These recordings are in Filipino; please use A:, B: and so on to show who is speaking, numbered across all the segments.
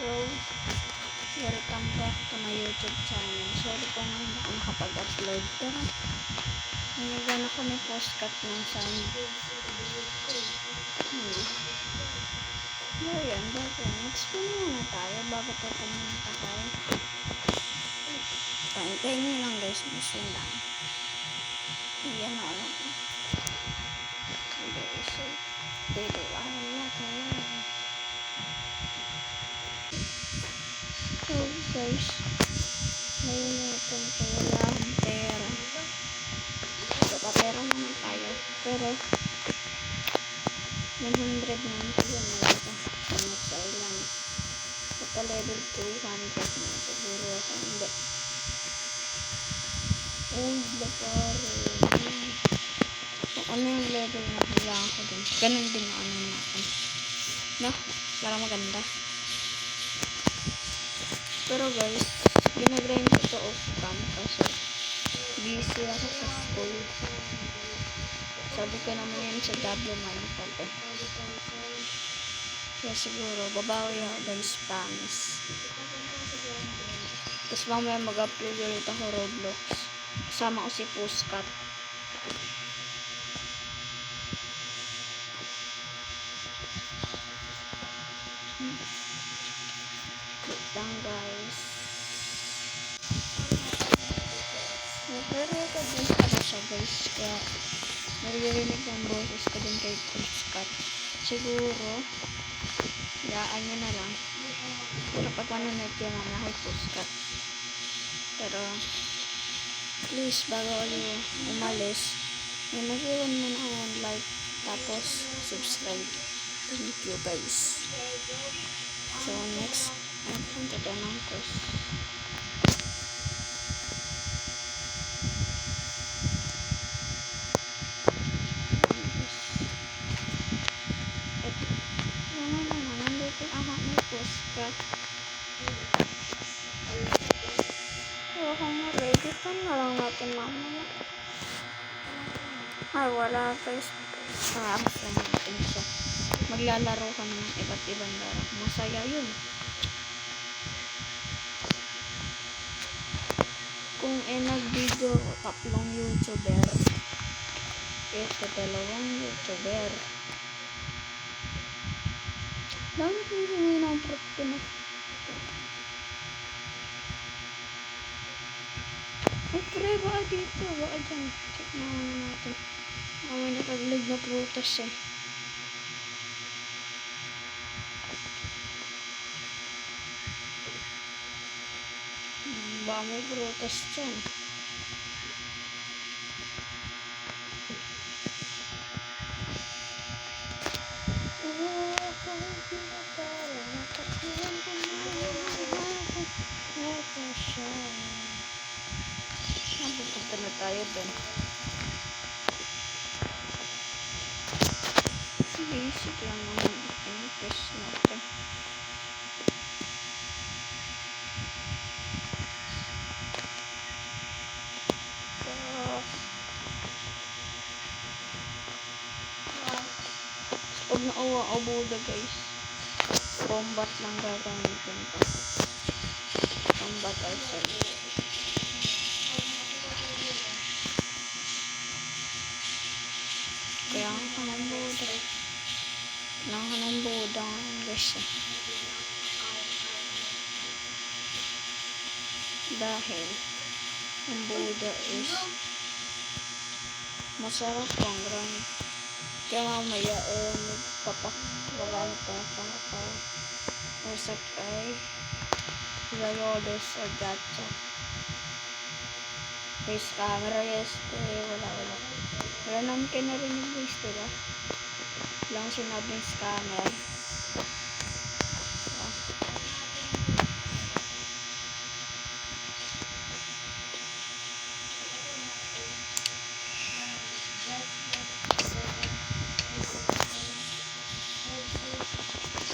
A: Hello! Welcome back to my YouTube channel. Sorry kung hindi ako nakapag-upload, pero nagano ko may postcard ng sound. So yan, explain muna tayo bago tayo pumunta tayo. Pahintayin nyo lang guys, mission lang. Yan o lang. Dito so guys, ngayon natin ko wala akong pera. Pera naman tayo. Pero 100 naman ko yun nalita. Sangat sa ilang. Pagka level 200 na siguro ako. Hindi. The pare. Kung ano yung level na kailangan ko dun. Ganun din ang ano natin. No? Para maganda. Pero guys, ginagrind ko ito off cam kasi busy ako sa school. Sabi ko naman yun sa W-Mindful eh. Kaya siguro, babawi ako guys, promise. Tapos mamaya mag-upload ulit ako Roblox. Kasama ko si Puskat. Wait lang guys. Nagre-record din pala siya guys. Kaya naririnig ang boses ko din kay Puskat. Siguro yaan nyo na lang kapag manonood kayo mamaya kay Puskat. Pero please bago kayo umalis mag-iwan mo na ako like tapos subscribe. Thank you guys. So next punta tayo ng course. Kung ready ka na lang natin mamaya. Ay wala guys. Tapos lang natin siya. Maglalaro kami ng iba't ibang laro. Masaya yun. Kung nag-video tatlong YouTuber. Ito dalawang YouTuber. Dami kong humingi ng practice na. Ay, pre, baka dito. Baka dyan. Check na natin. May nakaglag na prutas eh. Baka may prutas dyan. Napupunta na tayo dun. Basic lang naman yung test natin. Pag nauwa o buda guys, combat lang gagamitin ko. Combat ourselves. Kaya ka ng buda. Kailangan ka ng buda guys eh. Dahil ang buda is masarap pang grind. Kaya mamaya magpapakagaan ko pa usap kay Layodes o Gacha. Face camera, yes. Wala. Wala naman kayo narinig guys, diba? Lang sinabing scammer.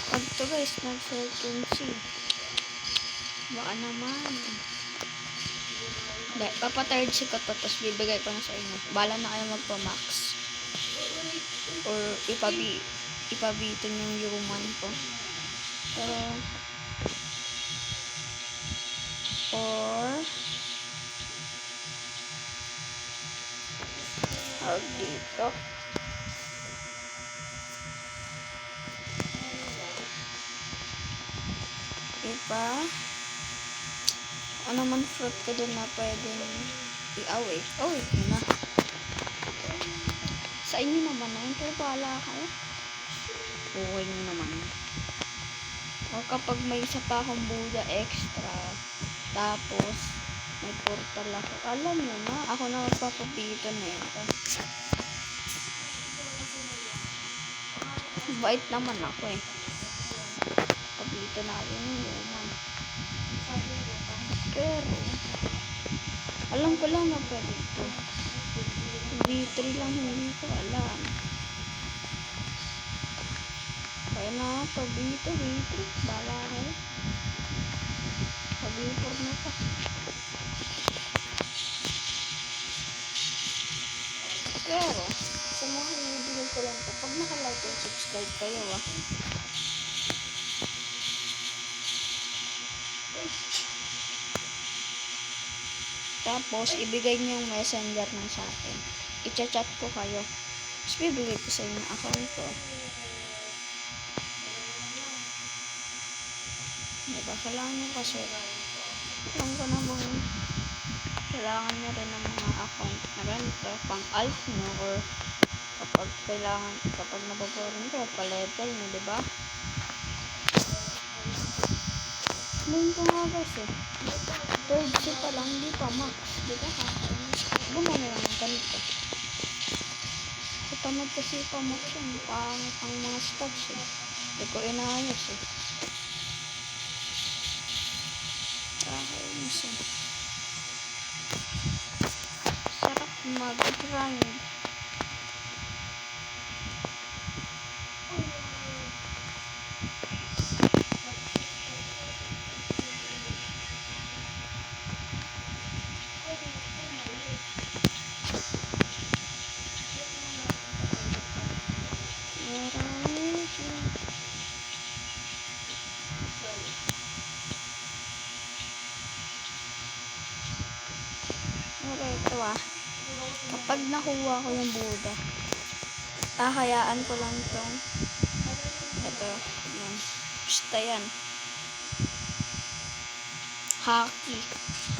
A: Pag to guys, nag-frequency. Baka naman. Papatired si ko to, tapos bibigay ko na sa inyo. Bala na kayo magpa-max. Or ipabitin yung human ko. Pero tawag dito. Iba. Ano man fruit ko dun na pwedeng i-away. Oh, yun na. Sa inyo naman na yun. Pero bahala kayo. Okay nyo naman. O kapag may isa pa akong Buddha extra, tapos may portal ako, alam nyo na, ako na magpapapito na ito. Bait naman ako eh. Papito natin yung human. Pero, alam ko lang na pwede ito. V3 lang hindi ko alam. Kaya na, pabito, V3. Bala kayo. Pabipor na pa. Pero, sa mga ibigay ko lang ito, pag naka-like and subscribe kayo Tapos, ibigay niyo yung messenger ng sa akin. I-chat ko kayo. Tapos, bibigay ko sa inyo account ko. Diba? Kailangan nyo kasi. Alam ko na bang kailangan nyo rin ng mga account na ganito. Pang alt nyo or kapag nababoring kayo, pa-level nyo, diba? Ngayon ko nga guys eh. Third C pa lang, di pa max. Diba ha? Bumano lang ng ganito. Katamad kasi pa max yan. Pangit ang mga stats eh. Hindi ko inayos eh. Kakainis eh. Sarap mag-grind. Ito kapag nakuha ko yung Buddha, hayaan ko lang itong ito, yan, basta yan haki,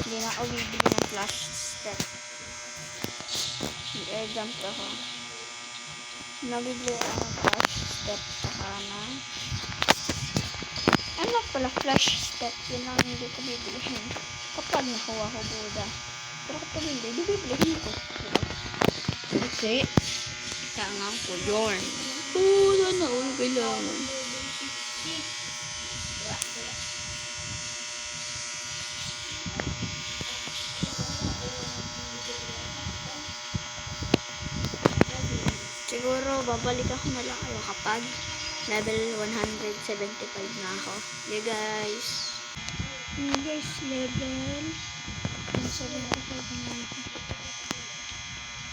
A: hindi na ako bibili ng flash step. Mag-air jump ako, nabibili ako ng flash step saka na ano pala flash step, yun lang hindi ko bibilihin kapag nakuha ko Buddha. Pero kapag hindi, bibilihin ko. Kasi, kailangan ko yun. Sana all kailangan. Siguro, babalik ako na lang kayo kapag level 175 na ako. Yeah, guys. Yeah, guys, level 175 na ako.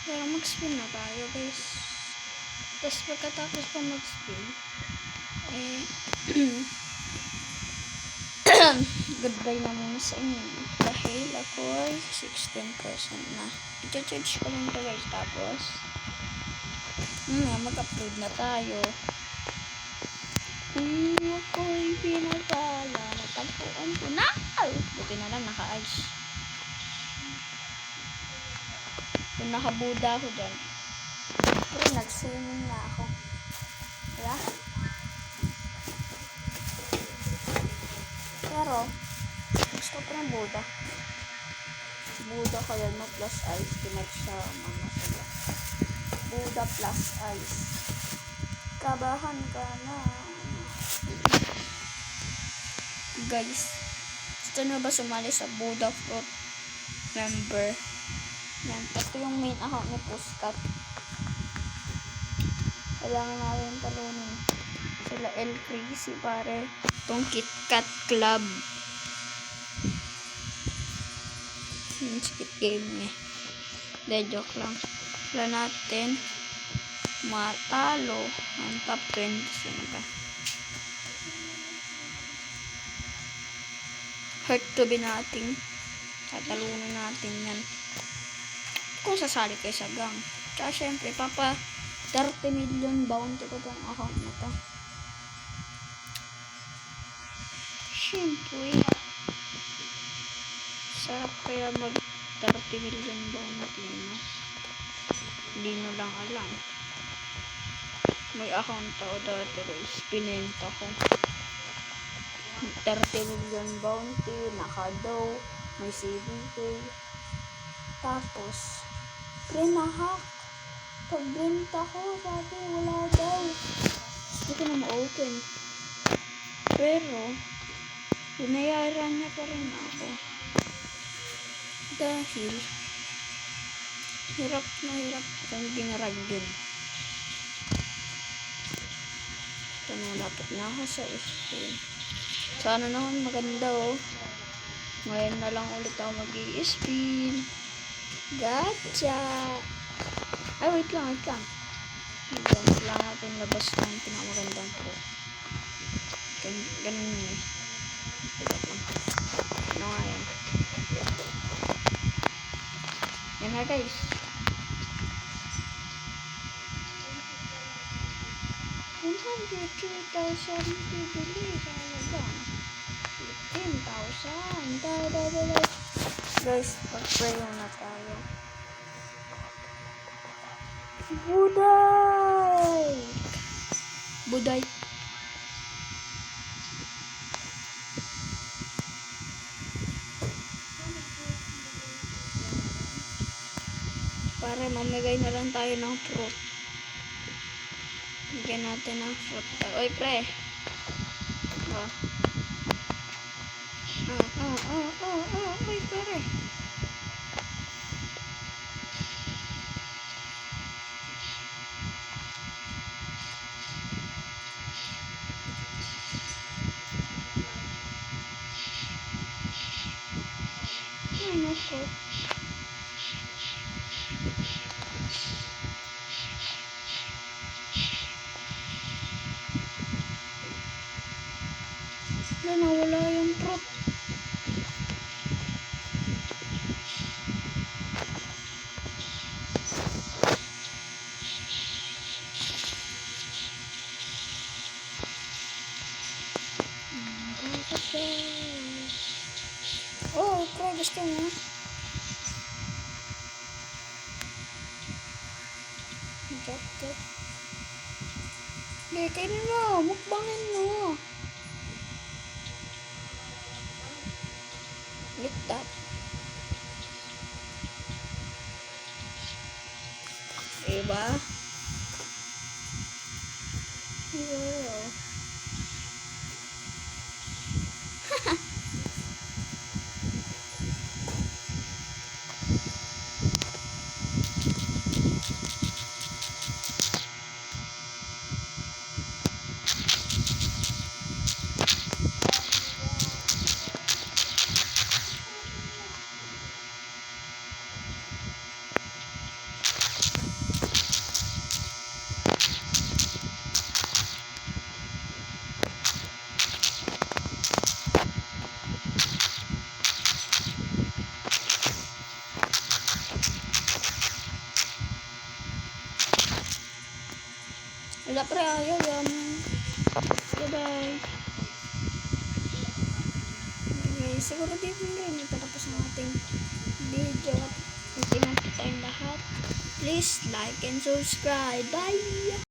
A: Pero mag-spin na tayo, guys. Tapos pagkatapos pa mag-spin, goodbye na muna sa inyo. Dahil ako ay 16% na. I-charge ko lang ito, guys. Tapos, mag-upload na tayo. Ako'y pinagpala. Natagpuan ko na. Buti na lang, naka-ice. Kung nakabuda ako dyan. Pero nag-swimming na ako. Kaya? Pero, gusto ko ng Buddha. Buddha kaya no plus ice. Pinagsama sila. Buddha plus ice. Kabahan ka na. Guys, gusto nyo ba sumali sa Buddha Fruit member? Yan, ito yung main account ni Puskat. Kailangan natin talunin sila El Crazy pare. Itong KitKat Club. Yung skip game niya. De, joke lang. Wala natin matalo ang top 20 sila. Hurt to be natin. Tatalunin natin yan. Kung sasali kayo sa gang. Tsaka syempre, papa 30 million bounty ko tong account na to. Syempre, sarap kaya mag 30 million bounty, no? Hindi nyo lang alam. May account ako dati guys, pinenta ko. 30 million bounty, naka-daw, may CBK. Tapos, pre-na-hack. Pagbenta ko, sabi wala daw. Hindi ko na ma-open. Pero, binayaran niya pa rin ako. Dahil, hirap na hirap kang ginarag yun. Ito na, lapit na ako sa SP. Sana naman maganda oh. Ngayon na lang ulit ako mag-i-spin. Gacha! Ay, wait lang. Kailangan natin labas ng pinakamagandang pro. Ganun yun eh. Wait lang. Ano nga yan? Yan na guys. $103,000 bibili sa halagang 15,000. Guys, pag-pray na tayo. Buday. Para mamigay na lang tayo ng fruit. Bigyan natin ng fruit. Oy, pre. Oy, pre. Ay, nako. Nawala yung fruit. Oh, pre, gusto mo? Jacket. Hindi, kainin mo. Mukbangin mo. Eat that. Diba? Wow. Wala pre, ayaw yan. Bye-bye. Okay, siguro dito na tapos ang ating video. At tingnan tayong lahat. Please like and subscribe. Bye!